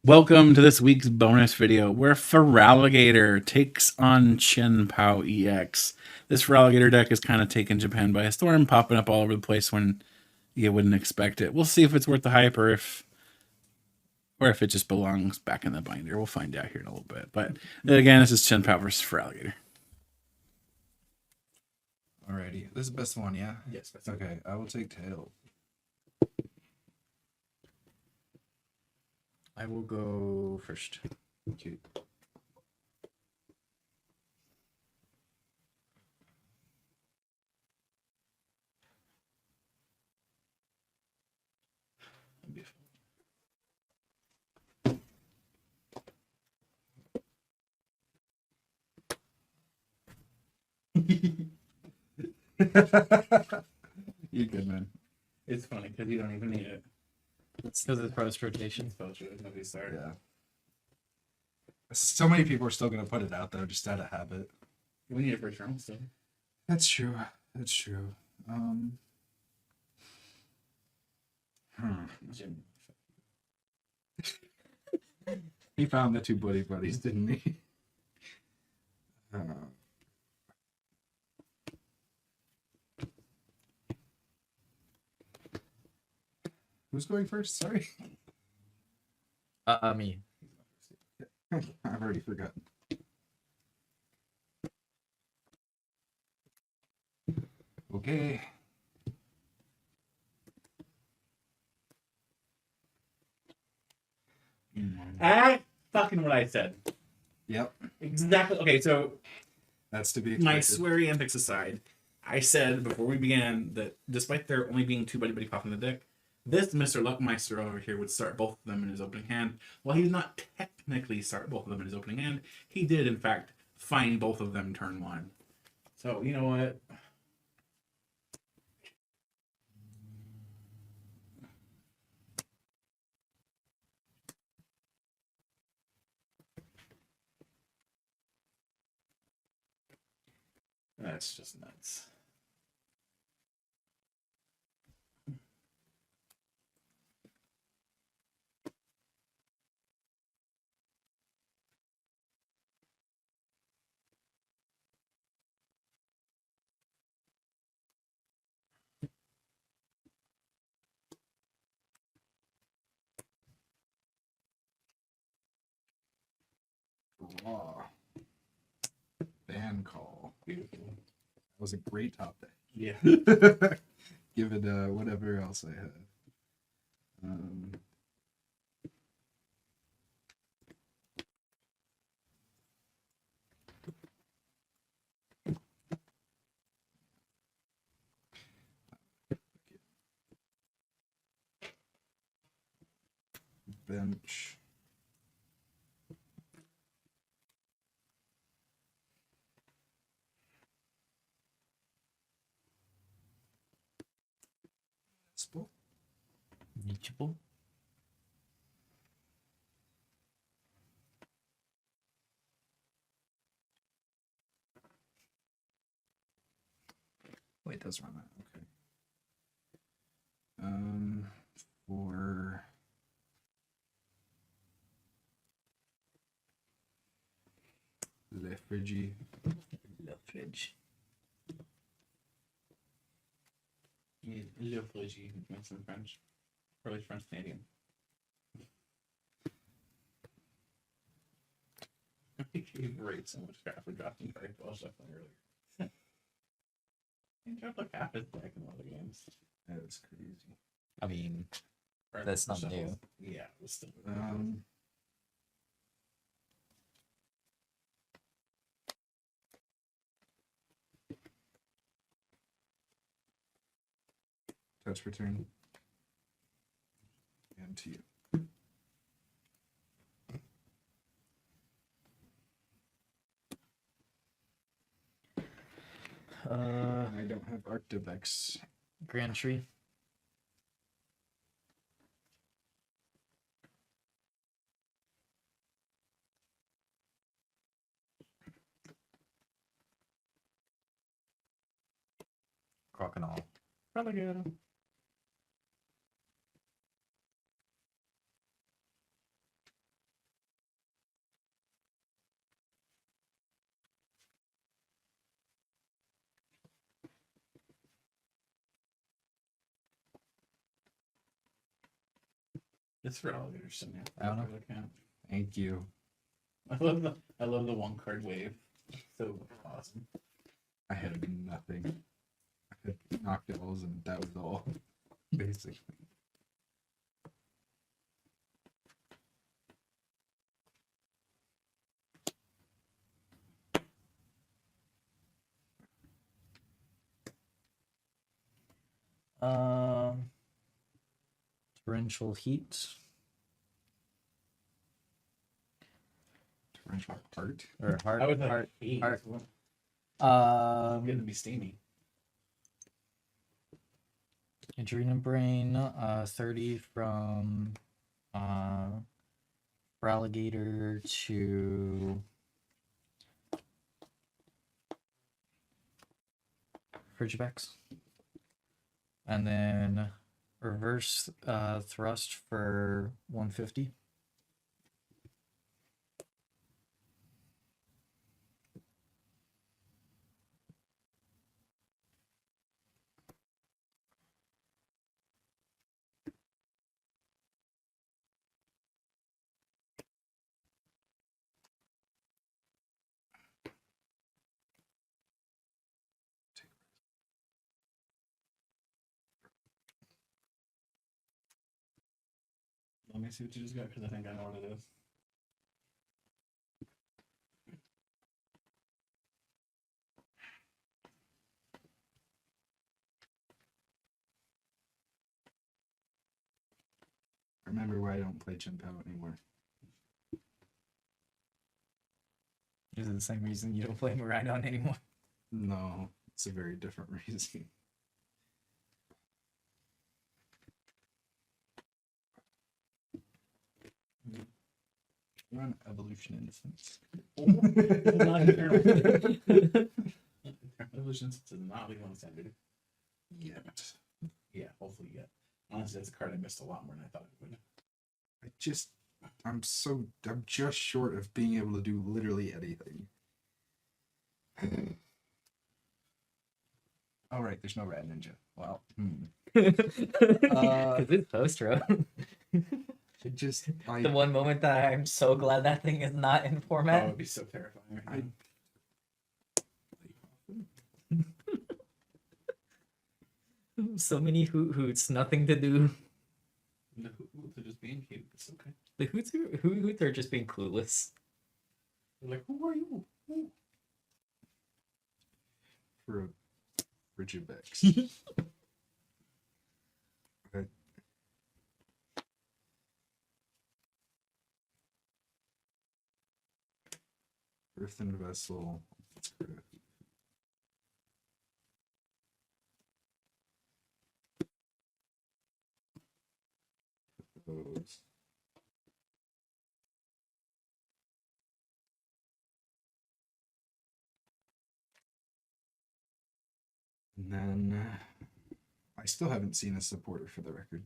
Welcome to this week's bonus video where Feraligatr takes on Chien-Pao EX. This Feraligatr deck is kind of taking Japan by storm, popping up all over the place when you wouldn't expect it. We'll see if it's worth the hype or if it just belongs back in the binder. We'll find out here in a little bit. But again, this is Chien-Pao versus Feraligatr. Alrighty, this is the best one, yeah? Yes. That's Okay, I will take tail. I will go first. Okay. You're good, man. It's funny because you don't even need it. It's because it's post rotation. Nobody started. Yeah. So many people are still gonna put it out though, just out of habit. We need it for round still. That's true. That's true. He found the two buddies, didn't he? Who's going first? Sorry. Me. I've already forgotten. Okay. Fucking what I said. Yep. Exactly. Okay, so That's to be my expected. sweary antics aside, I said before we began that despite there only being two buddy pop in the deck, this Mr. Luckmeister over here would start both of them in his opening hand. While he did not technically start both of them in his opening hand, he did in fact find both of them turn one. So you know what? That's just nuts. Raw. Ban call. Beautiful. That was a great top deck. Yeah. Given whatever else I had. Bench. Spell. Reachable. Wait, does run that. Okay. For Le Frigi. Le fridge. Le Fridgy makes in French. Or at least French Canadian. He rates so much crap for drafting very well definitely earlier. He dropped like half his deck in one of the games. That is crazy. I mean, Or That's not shuffles. new. Yeah, it was still. Touch return. And to you. I don't have Arctivex. Grand Tree. Crokinole. Feraligatr. It's Feraligatr, shouldn't it? I don't know. Thank you. I love the one card wave. So awesome. I had nothing. I had Noctills and that was all. Basically. Torrential heat Torrential heart. or heart. I would like heart. hate. heart. I'm getting to be steamy. Adrenal Brain, 30 from Feraligatr to Frigibax. And then reverse thrust for 150. Let me see what you just got because I think I know what it is. Remember why I don't play Chien-Pao anymore. Is it the same reason you don't play Maridon anymore? No, it's a very different reason. Run Evolution Innocence. Not Eternal. Evolution does not leave on standard. Yeah. Yeah, hopefully you get. Honestly, that's a card I missed a lot more than I thought it would. I'm just short of being able to do literally anything. All right, there's no Rat Ninja. Wow. Because it's post-row. The one moment that I'm so glad that thing is not in That format. would be so terrifying. Right now. So many hoots, nothing to do. The hoots are just being cute. It's okay. The hoots are just being clueless. They're like, who are you? Who? For a Frigibax. Okay. Earthen Vessel. Let's go to those. And then I still haven't seen a supporter for the record.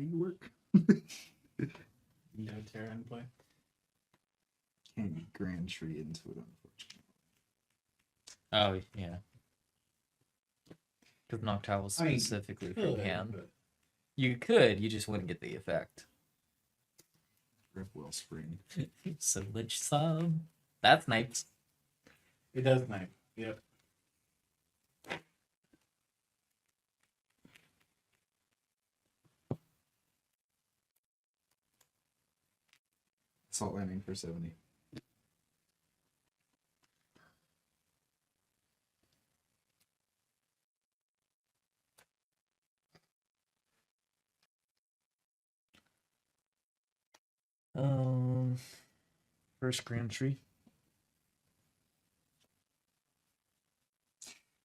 You work. You have Terra in play. Can't Grand Tree into it, unfortunately. Oh, yeah. Because Noctowl was I mean, specifically from Could, hand. but You could, you just wouldn't get the effect. Rip Wellspring. Silage sub. That's nice. it does knife. Yep. Salt Landing for 70. First Grand Tree.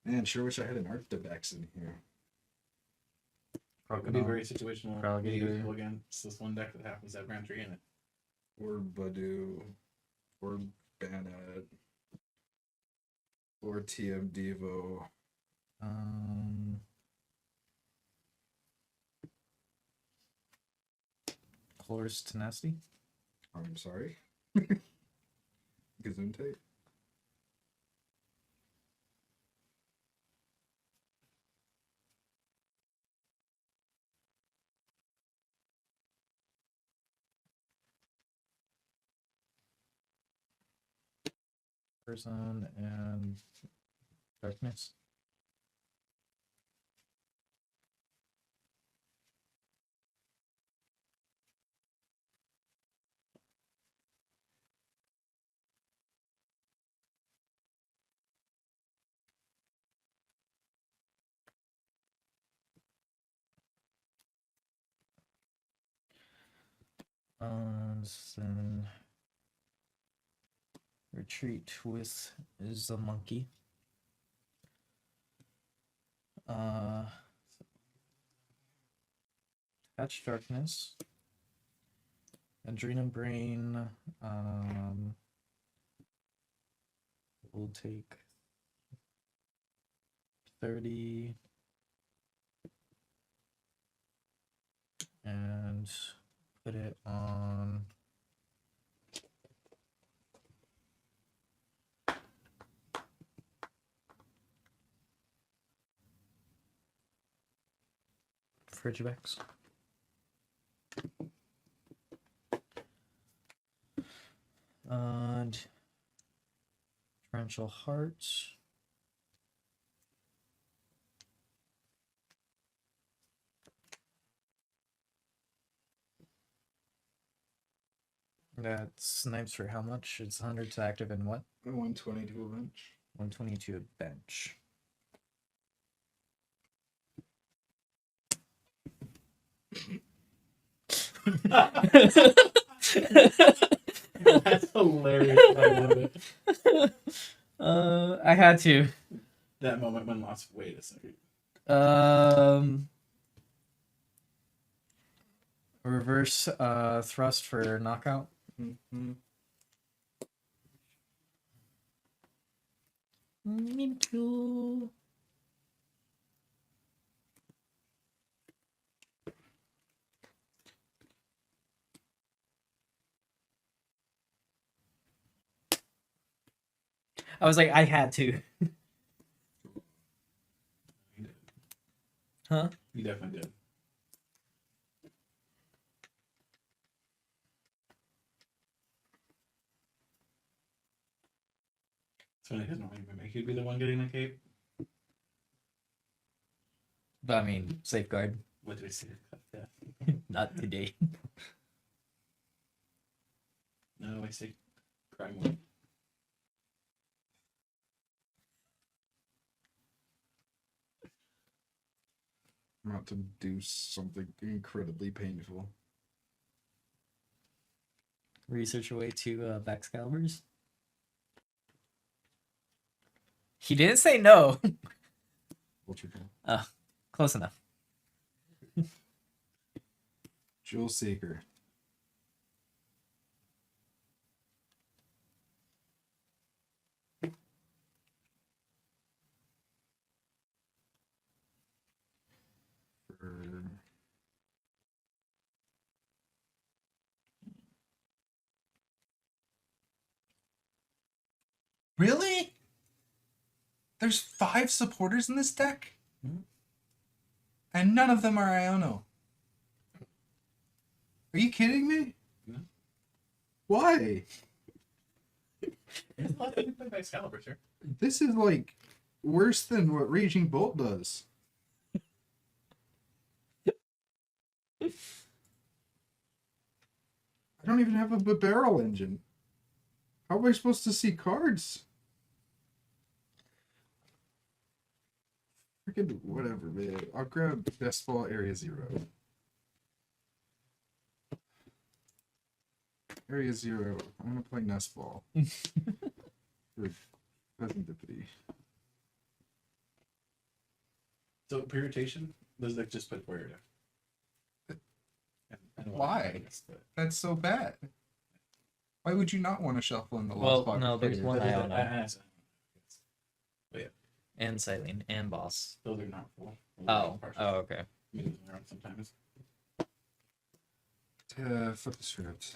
Man, sure wish I had an Arctibex in here. It would be very situational. Feraligatr. Useful again. It's this one deck that happens to have Grand Tree in it. Or Badu. Or Bannett. Or TM Devo. Color's Tenacity. I'm sorry. Gesundheit. Person and Darkness. Then retreat with is a monkey. Catch Darkness. Adrenal Brain. We'll take 30 and put it on Frigivex. And Torrential Heart. That snipes for how much? It's 100 to active and what? 120 to a bench. 120 to a bench. That's hilarious. I love it. I had to. That moment when lost. Wait a second. Reverse thrust for knockout. Mm-hmm. Mimikyu. I was like, I had to. Huh? You definitely did. It's funny because normally Mimikyu would be the one getting the cape. But I mean, safeguard. What did I say? Yeah. Not today. No, I say crime one. I'm about to do something incredibly painful. Research your way to Baxcaliburs. He didn't say no. Ultra Ball. Close enough. Jewel Seeker. Really? There's 5 supporters in this deck? Mhm. And none of them are Iono. Are you kidding me? No. Why? There's a lot of people play Excalibur, sir. This is like worse than what Raging Bolt does. I don't even have a barrel engine. How am I supposed to see cards? Freaking whatever, man. I'll grab Best Ball Area 0. Area 0. I'm gonna play Nest Ball. For Serendipity. So, Puritation, does that just put where? Why? That's so bad. Why would you not want to shuffle in the Well, lost box? no, there's player? one I don't know. But yeah, And Silene and Boss. those are not full. Oh, okay. Moving around sometimes. Flip the script.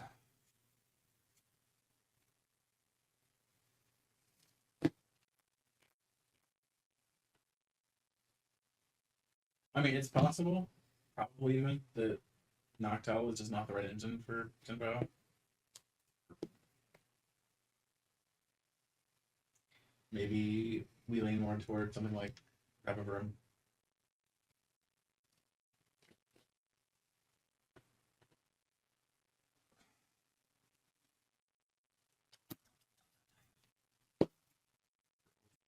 I mean, it's possible, probably even, that Noctowl is just not the right engine for Chien-Pao. Maybe we lean more toward something like Repavrum.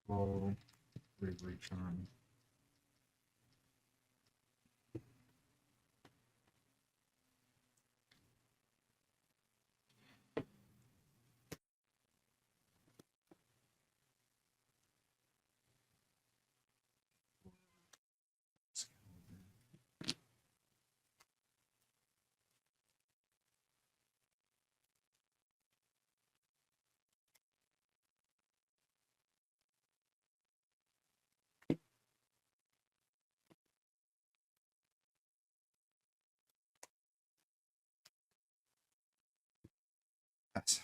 Well, reach on. Pass.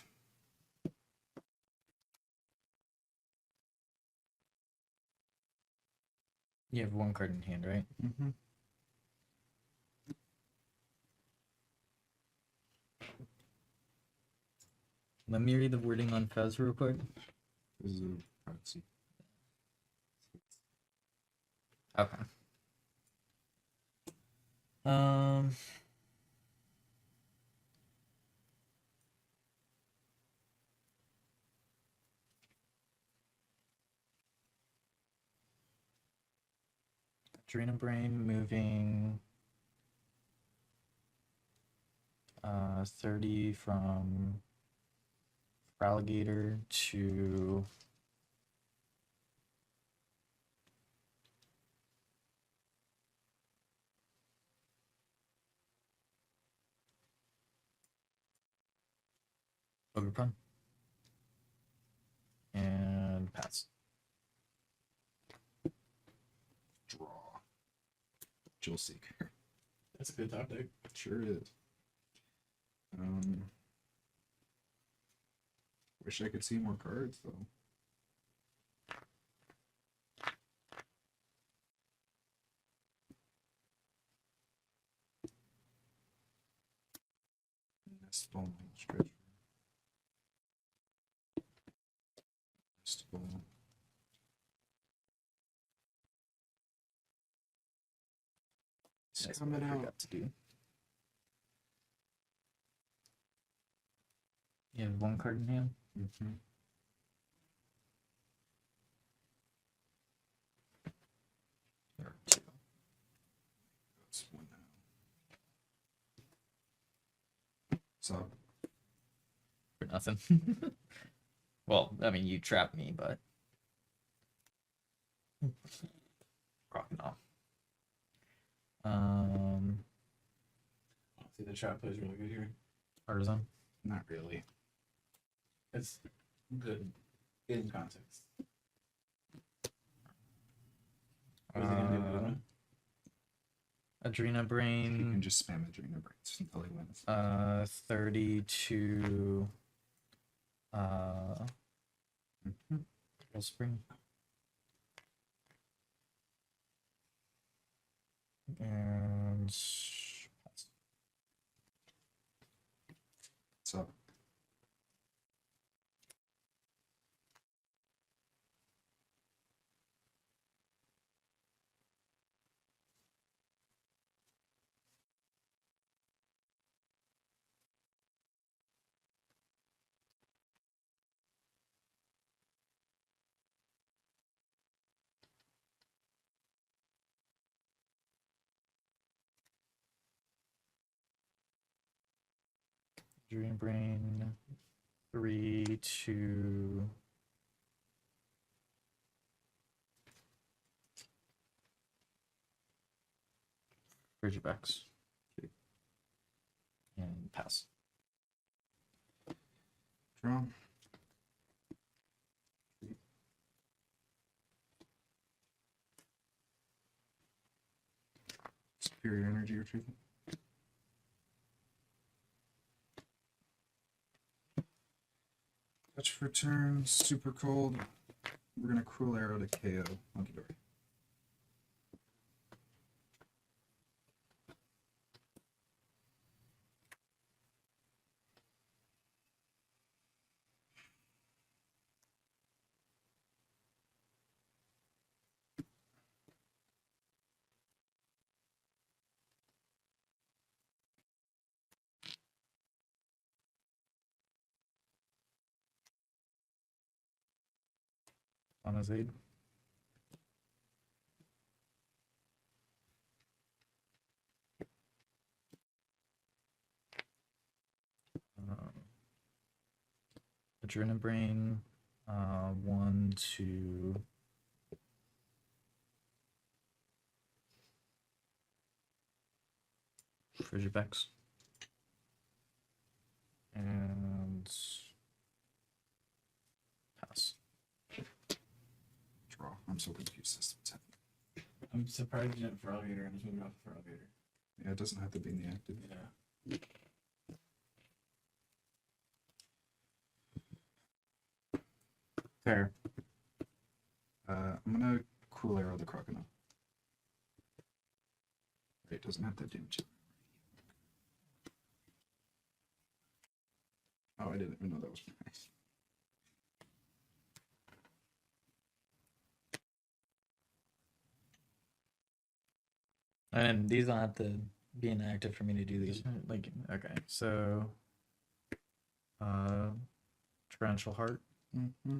You have one card in hand, right? Mm-hmm. Let me read the wording on Fez real quick. This is a privacy. Okay. Um. Adrena Brain moving 30 from Feraligatr to Ogre and pass. Draw. Jewel Seeker. That's a good top deck. Sure is. Wish I could see more cards though. Nestball, Stretcher. Nestball. It's That's coming what I out. forgot to do. You have one card in hand? Mm-hmm. Or two. That's one now. So For nothing. Well, I mean, you trapped me, but. Crocodile. See, the trap plays really good here. Artisan. not really. It's good in context. What is he gonna do with Luna? Adrena You can Brain. just spam Adrena Brains until he wins. 32. Mhm. Spring. And So Dream Brain 3 to Bridgebacks. Pass. Draw. Superior energy retrieval. Touch for turn, super cold. We're gonna cruel arrow to KO Monkey Dory. On his aid. Adrenaline Brain. 1, 2. Frigivex. And pass. Draw. I'm so confused as to what's happening. I'm surprised you didn't Feraligatr. I'm just moving off the Feraligatr. Yeah, it doesn't have to be in the active. Yeah. Fair. I'm gonna cruel arrow the crocodile. It doesn't have that damage. Oh, I didn't even know that was nice. And these don't have to be inactive for me to do these. Like, okay, so Torrential Heart. Mm-hmm.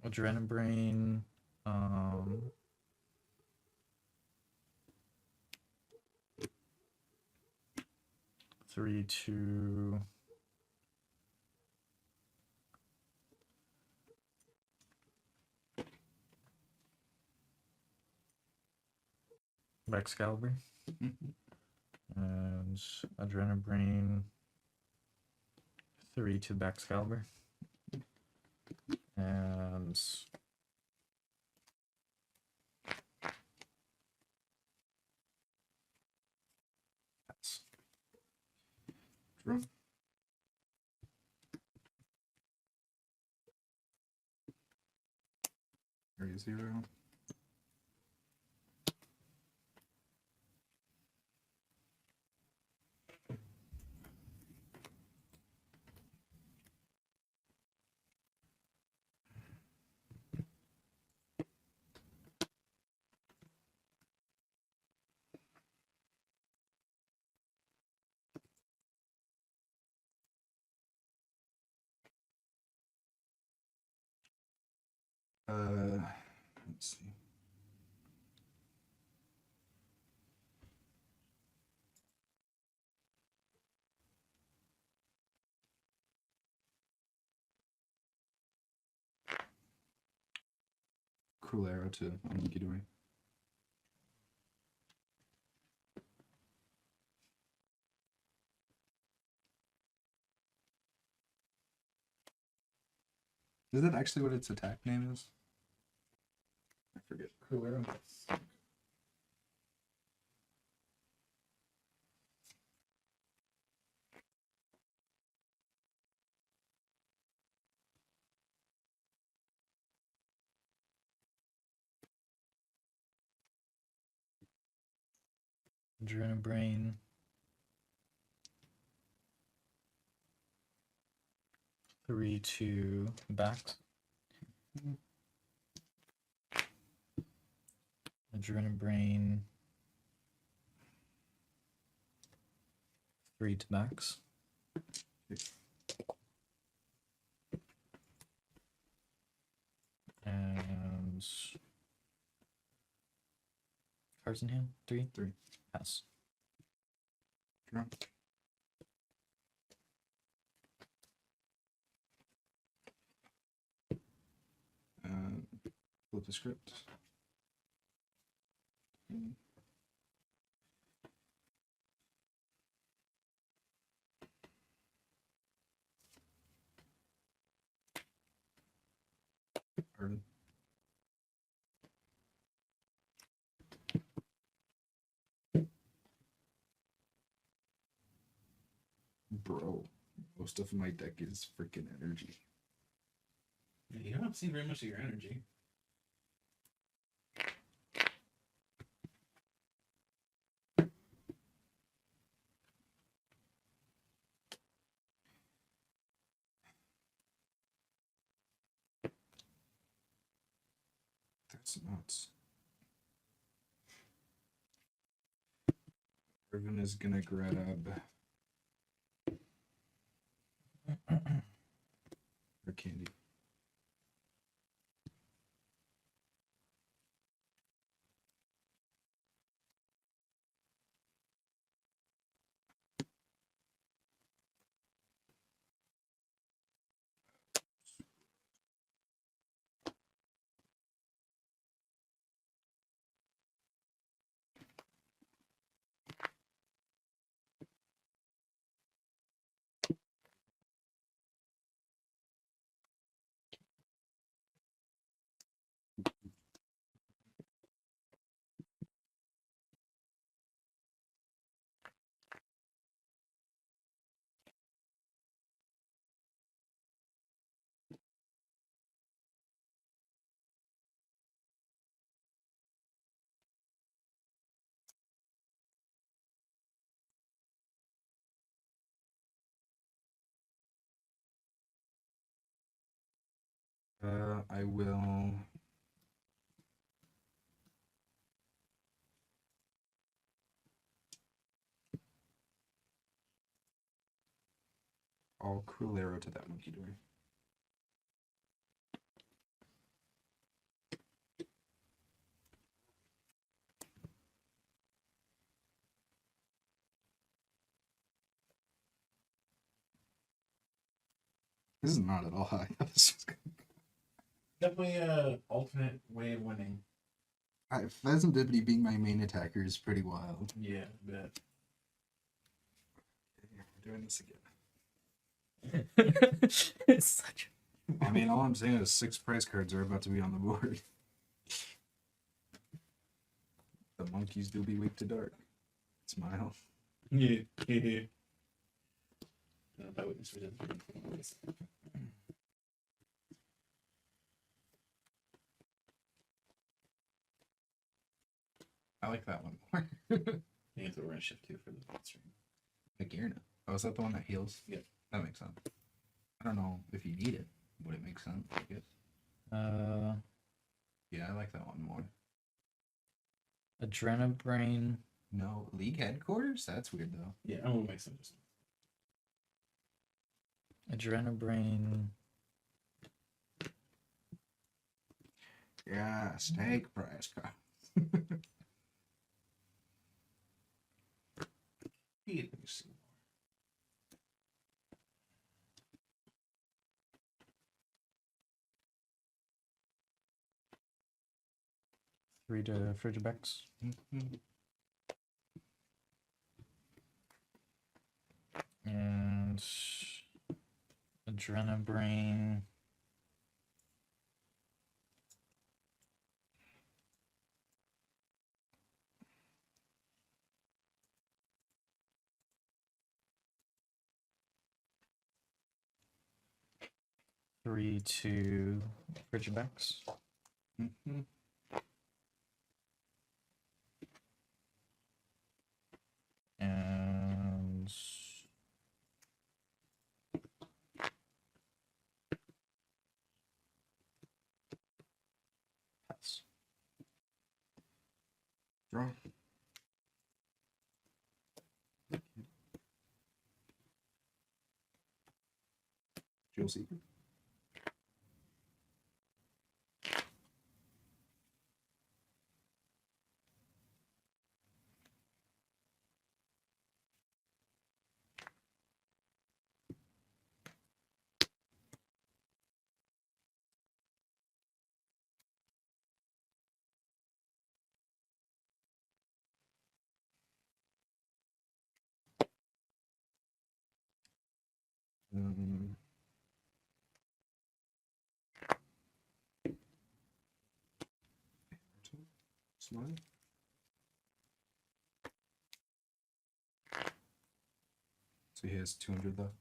Adrenaline Brain. 3, 2. Excalibur. And Adrenaline Brain. 3 to Excalibur. And pass. Draw. Area 0. Let's see. Cruel arrow to Monkey Dory. Is that actually what its attack name is? I forget. Cruel arrow. Adrenaline Brain. 3, 2 backs. Adrenaline Brain. 3 to backs. And cards in hand. 3. 3. Pass. Draw. Flip the script. Pardon? Bro, most of my deck is freaking energy. Yeah, you don't see very much of your energy. That's nuts. Irvin is gonna grab her candy. I will. I'll cruel arrow to that monkey door. This is not at all high. This is Definitely a alternate way of winning. Pheasant Deputy being my main attacker is pretty wild. Yeah, I bet. Okay, we're doing this again. It's such. I mean, all I'm saying is 6 prize cards are about to be on the board. The monkeys do be weak to dark. Smile. Yeah. No, that wouldn't switch it. I like that one more. I think that's what we're gonna shift to for the stream. Agirna. Oh, is that the one that heals? Yeah. That makes sense. I don't know if you need it. Would it make sense? I guess. Yeah, I like that one more. Adrenabrain. No, League headquarters? That's weird though. Yeah, I will make some. Adrenabrain. Yeah, steak prize card. Yeah, let me see. 3 to Frigidex. And Adrenabrain. Three to Frigidex. And pass. Draw. Jewel Seeker. one. So he has 200 left.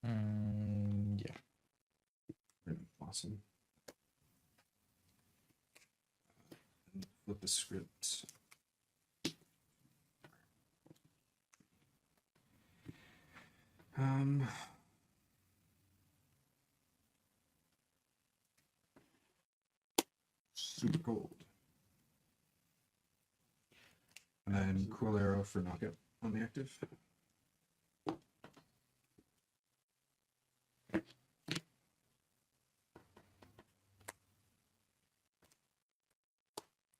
Yeah. Awesome. And flip the script. Super cold. And then cool arrow for knockout on the active.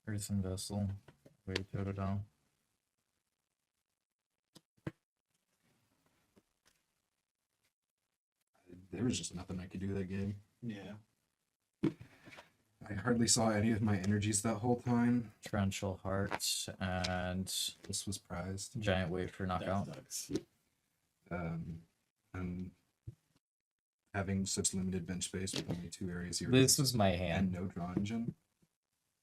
Earthen vessel. Wait, throw it down. There was just nothing I could do that game. Yeah. I hardly saw any of my energies that whole time. Torrential Heart and This was prized. Giant Wave for knockout. That sucks. And having such limited bench space with only 2 areas here This was my and hand. no draw engine.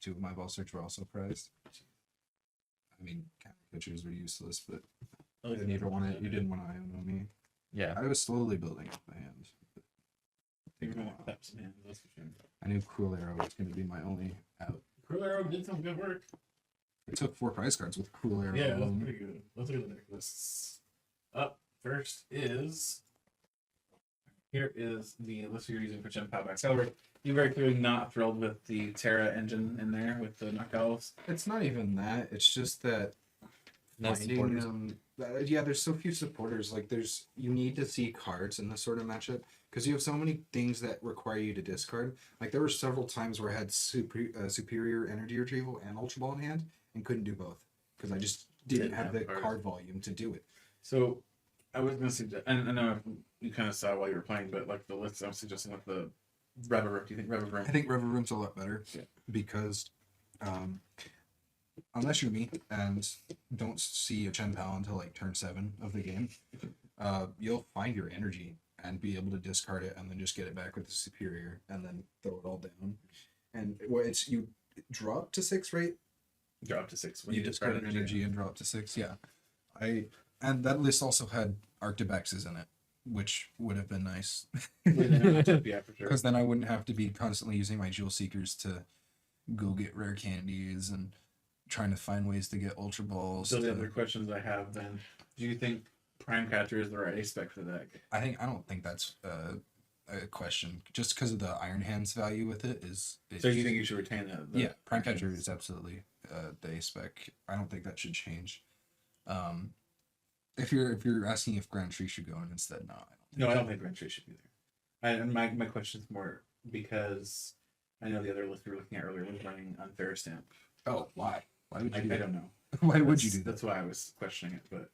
2 of my ball search were also prized. I mean, counter pitchers were useless, but you didn't want to Ion on me. Yeah. I was slowly building up my hand. You're gonna accept some hands, that's for sure. I knew Cruel Arrow was going to be my only out. Cruel Arrow did some good work. I took 4 prize cards with Cruel Arrow. Yeah, that's alone. pretty good. Let's look at the deck lists. Up first is here is the list you're using for Chien-Pao Excalibur. You're very clearly not thrilled with the Terra engine in there with the knocked elves. It's not even that. It's just that No finding supporters. them. Yeah, there's so few supporters. Like, you need to see cards in this sort of matchup because you have so many things that require you to discard. Like, there were several times where I had superior energy retrieval and ultra ball in hand and couldn't do both because I just didn't have the cards. card volume to do it. So I was gonna suggest, and I know you kind of saw while you were playing, but like the list I'm suggesting with the Reverum. Do you think Reverum? I think Reverum a lot better Yeah. because unless you're me and don't see a Chien-Pao until like turn 7 of the game, you'll find your energy and be able to discard it and then just get it back with the superior and then throw it all down. And you drop to 6, right? Drop to 6 when You discard an energy and drop to 6. Yeah, and that list also had Arctibexes in it, which would have been nice. Yeah, for sure. Because then I wouldn't have to be constantly using my Jewel Seekers to go get rare candies and trying to find ways to get Ultra Balls. So the other questions I have then: do you think Prime Catcher is the right ace spec for the deck? I don't think that's a question. Just because of the Iron Hands value with it is. So you think you should retain that? Yeah, Prime Catcher is absolutely the ace spec. I don't think that should change. If you're asking if Grand Tree should go in instead, no, I don't think Grand Tree should be there. And my question is more because I know the other list we were looking at earlier was running Unfair Stamp. Oh, why? Why would you do I that? don't know. Why would you do that? That's why I was questioning it, but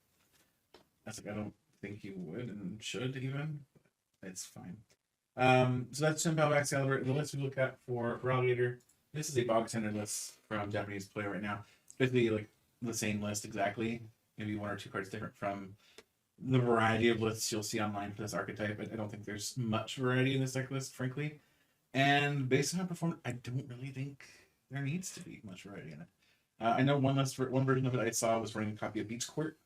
that's like I don't think you would and should even. It's fine. So that's Chien-Pao Excalibur. The list we look at for Feraligatr. This is a bog standard list from Japanese Play right now. Basically, like the same list exactly. Maybe 1 or 2 cards different from the variety of lists you'll see online for this archetype. I don't think there's much variety in this deck list, frankly. And based on how it performed, I don't really think there needs to be much variety in it. I know one version of it I saw was running a copy of Beach Court.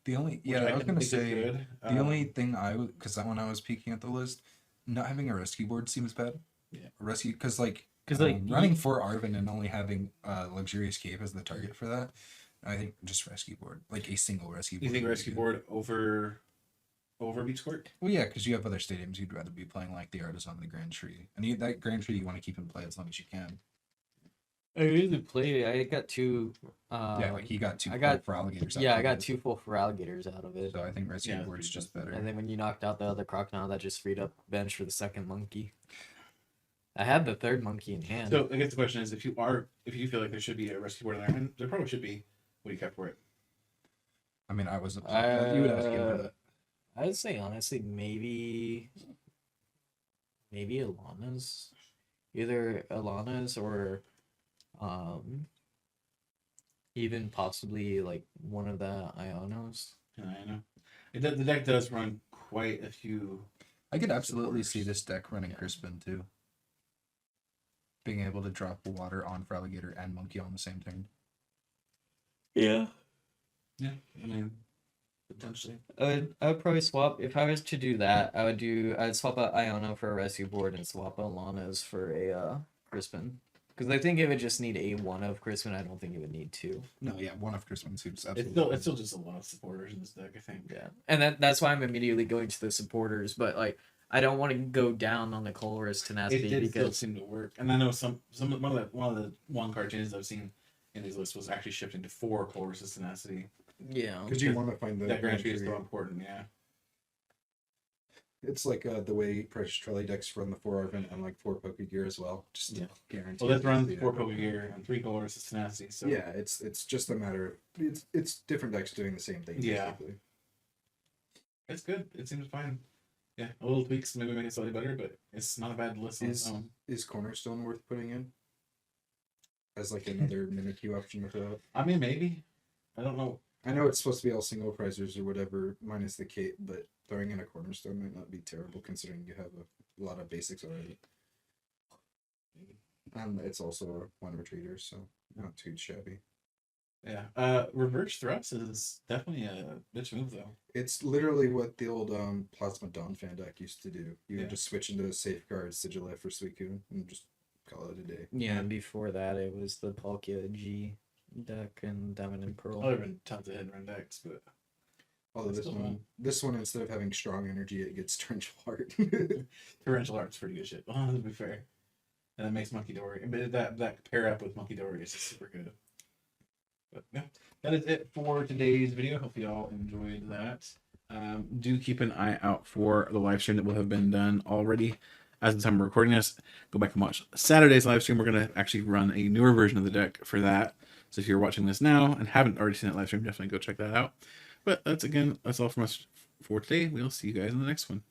The only which I was can gonna think is say good. the only thing because when I was peeking at the list, not having a rescue board seems bad. Yeah. A rescue because running for Arvin and only having Luxurious Cape as the target for that, I think just rescue board, like a single rescue board. You think would be rescue good. board over Beach Court? Well, yeah, because you have other stadiums you'd rather be playing like the Artisan and the Grand Tree, and that Grand Tree you want to keep in play as long as you can. I usually play. I got 2. Yeah, like he got 2 I got- for alligators. Yeah, I got 2 full for alligators out of it. So I think rescue Yeah, board is just better. And then when you knocked out the other crocodile, that just freed up bench for the second monkey. I had the third monkey in hand. So I guess the question is, if you feel like there should be a rescue board in there, and there probably should be, what do you kept for it? I mean, I wasn't. You would ask him for that. I'd say honestly, maybe Alana's, either Alana's or, even possibly like one of the Ionos. I know. The deck does run quite a few. I could absolutely see this deck running Crispin too. Being able to drop water on Feraligatr and Monkey on the same turn. Yeah. Yeah, I mean, potentially. I would probably swap if I was to do that. I'd swap out Iona for a rescue board and swap out Lana's for a Crispin. Because I think it would just need a one of Crispin. I don't think it would need two. No, yeah, one of Crispin seems It's absolutely. still just a lot of supporters in this deck, I think. Yeah, and that's why I'm immediately going to the supporters. But like, I don't want to go down on the Colress It tenacity did still because seem to work, and I know one of the one card changes I've seen in these lists was actually shifting to 4 Colress's tenacity. yeah, Because you want to find the That guarantee is entry. so important, yeah. It's like the way Precious Trolley decks run the 4 Arvin and like 4 Pokegear as well. Just Yeah. guarantee. Well, this runs Yeah. 4 Pokegear and 3 Colress's tenacity, so Yeah, it's just a matter of it's different decks doing the same thing. Yeah. Basically. it's good. It seems fine. Yeah, a little tweaks maybe make it slightly better, but it's not a bad list on its own. Is Cornerstone worth putting in as like another Mimikyu option with that? I mean, maybe. I don't know. I know it's supposed to be all single prizers or whatever, minus the cape, but throwing in a Cornerstone might not be terrible considering you have a lot of basics already. And it's also a one retreater, so not too shabby. Yeah. Reverse thrust is definitely a bitch move though. It's literally what the old Plasma Dawn fan deck used to do. You Yeah. would just switch into Safeguard, Sigilif, or Suicune and just call it a day. yeah. And before that, it was the Palkia G deck and Diamond and Pearl. Well, there have been tons of hidden run decks, but Although That's this one instead of having strong energy, it gets Torrential Heart. Torrential Art's pretty good shit. Oh, to be fair. And it makes Monkey Dory. But that pair up with Monkey Dory is just super good. But yeah, that is it for today's video. Hope you all enjoyed that. Do keep an eye out for the live stream that will have been done already. As of the time we're recording this, go back and watch Saturday's live stream. We're going to actually run a newer version of the deck for that. So if you're watching this now and haven't already seen that live stream, definitely go check that out. But that's all from us for today. We'll see you guys in the next one.